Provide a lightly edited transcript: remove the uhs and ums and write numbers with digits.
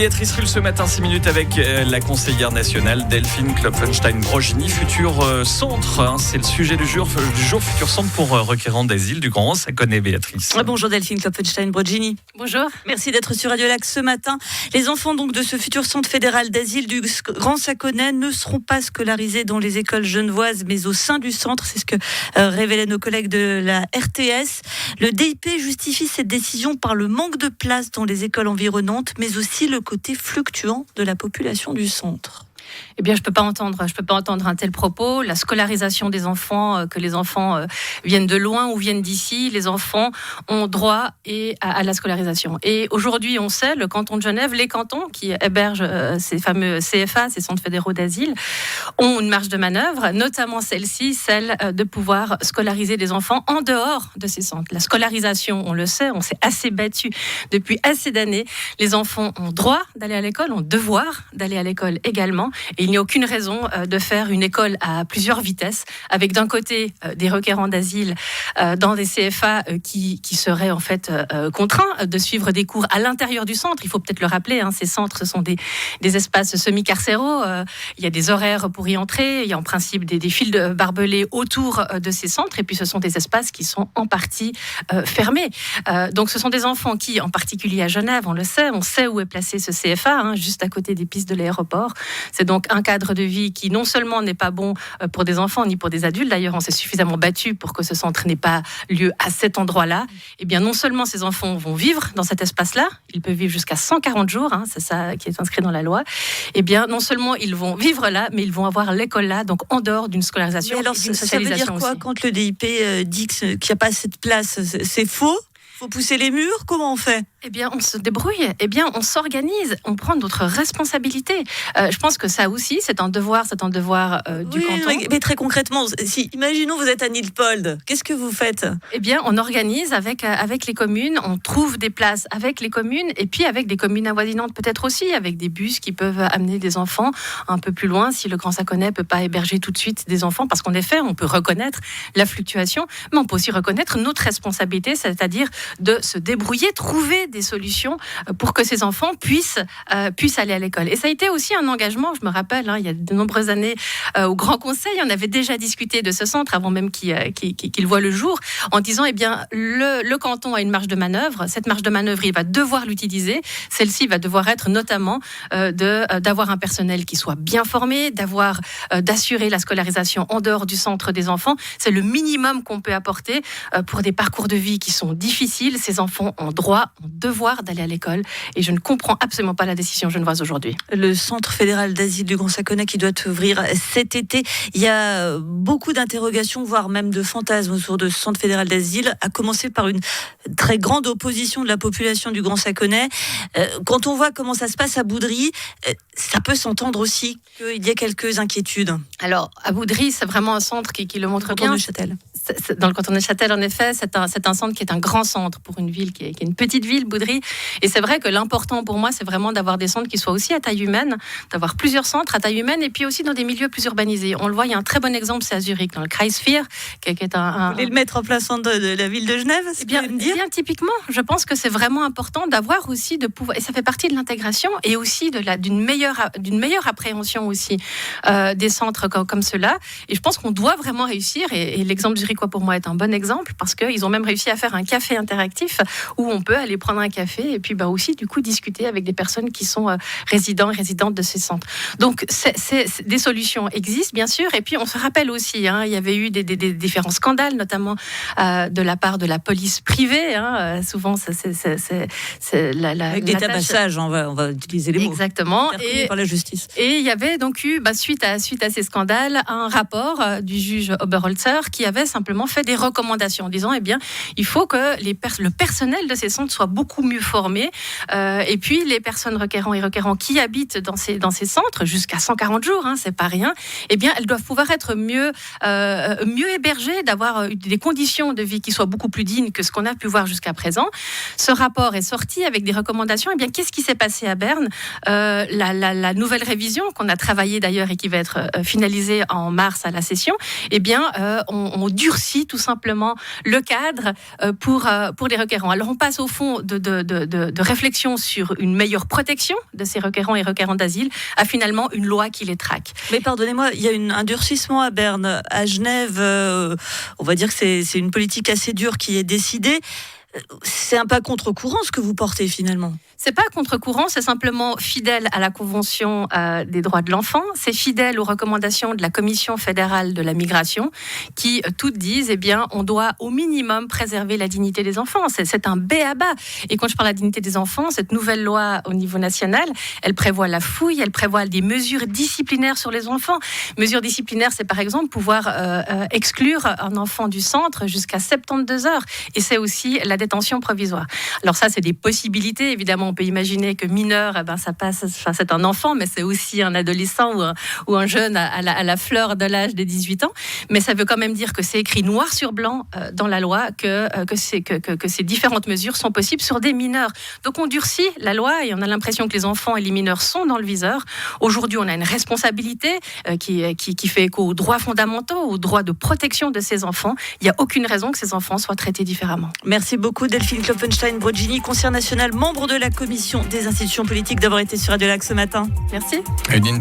Béatrice Rulle ce matin, 6 minutes avec la conseillère nationale Delphine Klopfenstein-Brogini, futur centre. C'est le sujet du jour, futur centre pour requérants d'asile du Grand Saconnet, Béatrice. Bonjour Delphine Klopfenstein-Brogini. Bonjour. Merci d'être sur Radio Lac ce matin. Les enfants donc de ce futur centre fédéral d'asile du Grand Saconnet ne seront pas scolarisés dans les écoles genevoises, mais au sein du centre. C'est ce que révélaient nos collègues de la RTS. Le DIP justifie cette décision par le manque de place dans les écoles environnantes, mais aussi le côté fluctuant de la population du centre. Eh bien, je peux pas entendre un tel propos. La scolarisation des enfants, que les enfants viennent de loin ou viennent d'ici, les enfants ont droit à la scolarisation. Et aujourd'hui, on sait, le canton de Genève, les cantons qui hébergent ces fameux CFA, ces centres fédéraux d'asile, ont une marge de manœuvre, notamment celle de pouvoir scolariser des enfants en dehors de ces centres. La scolarisation, on le sait, on s'est assez battu depuis assez d'années. Les enfants ont droit d'aller à l'école, ont devoir d'aller à l'école également. Et il n'y a aucune raison de faire une école à plusieurs vitesses, avec d'un côté des requérants d'asile dans des CFA qui seraient en fait contraints de suivre des cours à l'intérieur du centre. Il faut peut-être le rappeler, ces centres, ce sont des espaces semi-carcéraux. Il y a des horaires pour y entrer, il y a en principe des fils barbelés autour de ces centres, et puis ce sont des espaces qui sont en partie fermés. Donc ce sont des enfants qui, en particulier à Genève, on sait où est placé ce CFA, juste à côté des pistes de l'aéroport. C'est donc un cadre de vie qui non seulement n'est pas bon pour des enfants ni pour des adultes, d'ailleurs on s'est suffisamment battu pour que ce centre n'ait pas lieu à cet endroit-là. Eh bien non seulement ces enfants vont vivre dans cet espace-là, ils peuvent vivre jusqu'à 140 jours, c'est ça qui est inscrit dans la loi. Eh bien non seulement ils vont vivre là, mais ils vont avoir l'école là, donc en dehors d'une scolarisation. Mais alors, et d'une ça socialisation veut dire quoi aussi. quand le DIP dit qu'il n'y a pas assez de place? C'est faux? Faut pousser les murs? Comment on fait? Eh bien, on se débrouille, on s'organise, on prend notre responsabilité. Je pense que ça aussi, c'est un devoir du canton. Mais très concrètement, imaginons vous êtes à Nilpold, qu'est-ce que vous faites? Eh bien, on organise avec les communes, on trouve des places avec les communes, et puis avec des communes avoisinantes peut-être aussi, avec des bus qui peuvent amener des enfants un peu plus loin, si le Grand Saconnet ne peut pas héberger tout de suite des enfants, parce qu'en effet, on peut reconnaître la fluctuation, mais on peut aussi reconnaître notre responsabilité, c'est-à-dire de se débrouiller, trouver des solutions pour que ces enfants puissent aller à l'école. Et ça a été aussi un engagement, je me rappelle, il y a de nombreuses années, au Grand Conseil, on avait déjà discuté de ce centre avant même qu'il voit le jour, en disant, eh bien, le canton a une marge de manœuvre. Cette marge de manœuvre, il va devoir l'utiliser. Celle-ci va devoir être notamment d'avoir un personnel qui soit bien formé, d'assurer la scolarisation en dehors du centre des enfants. C'est le minimum qu'on peut apporter pour des parcours de vie qui sont difficiles. Ces enfants ont droit, ont devoir d'aller à l'école, et je ne comprends absolument pas la décision genevoise aujourd'hui. Le centre fédéral d'asile du Grand Saconnet qui doit ouvrir cet été, il y a beaucoup d'interrogations, voire même de fantasmes autour de ce centre fédéral d'asile, à commencer par une très grande opposition de la population du Grand Saconnet. Quand on voit comment ça se passe à Boudry, ça peut s'entendre aussi qu'il y a quelques inquiétudes. Alors, à Boudry, c'est vraiment un centre qui le montre bien. Dans le canton de Châtel, en effet, c'est un centre qui est un grand centre pour une ville qui est une petite ville, Boudry. Et c'est vrai que l'important pour moi, c'est vraiment d'avoir des centres qui soient aussi à taille humaine, d'avoir plusieurs centres à taille humaine, et puis aussi dans des milieux plus urbanisés. On le voit, il y a un très bon exemple, c'est à Zurich, dans le Kreisvier, qui est Vous voulez le mettre en place de la ville de Genève? Bien, typiquement, je pense que c'est vraiment important d'avoir aussi de pouvoir, et ça fait partie de l'intégration, et aussi d'une meilleure appréhension aussi des centres comme ceux-là. Et je pense qu'on doit vraiment réussir, et l'exemple zurichois pour moi est un bon exemple, parce qu'ils ont même réussi à faire un café interactif où on peut aller prendre un café et puis aussi du coup discuter avec des personnes qui sont résidents et résidentes de ces centres. Donc des solutions existent bien sûr, et puis on se rappelle aussi, il y avait eu des différents scandales, notamment de la part de la police privée. Souvent c'est avec des tabassages, on va utiliser les mots. Exactement. Et par la justice. Et il y avait donc eu suite à ces scandales un rapport du juge Oberholzer qui avait simplement fait des recommandations en disant, eh bien, il faut que le personnel de ces centres soit beaucoup mieux formé, et puis les personnes requérants qui habitent dans ces centres jusqu'à 140 jours, c'est pas rien, eh bien, elles doivent pouvoir être mieux hébergées, d'avoir des conditions de vie qui soient beaucoup plus dignes que ce qu'on a pu voir jusqu'à présent. Ce rapport est sorti avec des recommandations. Eh bien, qu'est-ce qui s'est passé à Berne? La nouvelle révision qu'on a travaillée d'ailleurs et qui va être finalisée en mars à la session, eh bien, on durcit durcit tout simplement le cadre pour les requérants. Alors on passe au fond de réflexion sur une meilleure protection de ces requérants et requérantes d'asile à finalement une loi qui les traque. Mais pardonnez-moi, il y a un durcissement à Berne. À Genève, on va dire que c'est une politique assez dure qui est décidée. C'est un pas contre-courant ce que vous portez finalement. C'est pas contre-courant, c'est simplement fidèle à la Convention des droits de l'enfant, c'est fidèle aux recommandations de la Commission fédérale de la migration qui toutes disent on doit au minimum préserver la dignité des enfants. C'est un b.a.-ba. Et quand je parle de la dignité des enfants, cette nouvelle loi au niveau national, elle prévoit la fouille, elle prévoit des mesures disciplinaires sur les enfants. Mesures disciplinaires, c'est par exemple pouvoir exclure un enfant du centre jusqu'à 72 heures. Et c'est aussi la détention provisoire. Alors ça, c'est des possibilités, évidemment. On peut imaginer que mineur, ça passe. Enfin, c'est un enfant, mais c'est aussi un adolescent ou un jeune à la fleur de l'âge des 18 ans. Mais ça veut quand même dire que c'est écrit noir sur blanc dans la loi que ces différentes mesures sont possibles sur des mineurs. Donc on durcit la loi et on a l'impression que les enfants et les mineurs sont dans le viseur. Aujourd'hui, on a une responsabilité qui fait écho aux droits fondamentaux, aux droits de protection de ces enfants. Il n'y a aucune raison que ces enfants soient traités différemment. Merci beaucoup Delphine Klopfenstein-Brogini, conseillère nationale, membre de la Commission des institutions politiques, d'avoir été sur Radio Lac ce matin. Merci. Edine.